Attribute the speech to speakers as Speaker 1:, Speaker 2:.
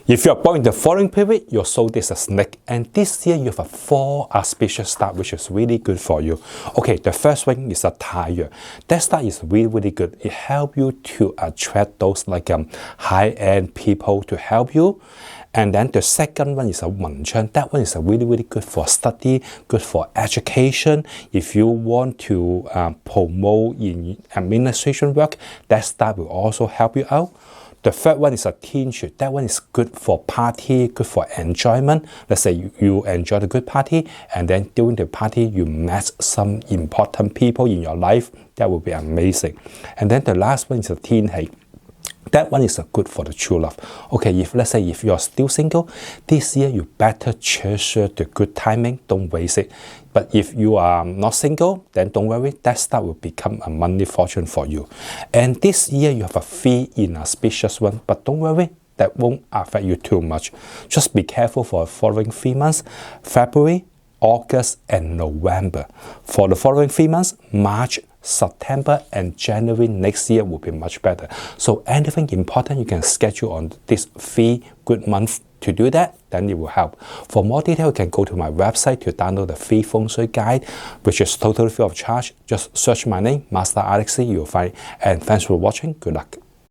Speaker 1: If you are born in the following period, your zodiac is a snake. And this year, you have a 4 auspicious stars, which is really good for you. Okay, the first one is a Tiger. That star is really, really good. It helps you to attract those like high-end people to help you. And then the second one is a Wencheng. That one is really, really good for study, good for education. If you want to promote in administration work, that star will also help you out. The third one is a Teen Shui. That one is good for party, good for enjoyment. Let's say you enjoy the good party, and then during the party, you met some important people in your life. That will be amazing. And then the last one is a Teen Hei. That one is good for the true love. Okay, let's say if you're still single, this year you better treasure the good timing, don't waste it. But if you are not single, then don't worry, that star will become a money fortune for you. And this year you have a 3 inauspicious one, but don't worry, that won't affect you too much. Just be careful for the following 3 months, February, August, and November. For the following 3 months, March, September, and January next year will be much better. So anything important you can schedule on this 3 good months to do that, then it will help. For more detail, you can go to my website to download the free Feng Shui guide, which is totally free of charge. Just search my name, Master Alex, you'll find it. And thanks for watching. Good luck.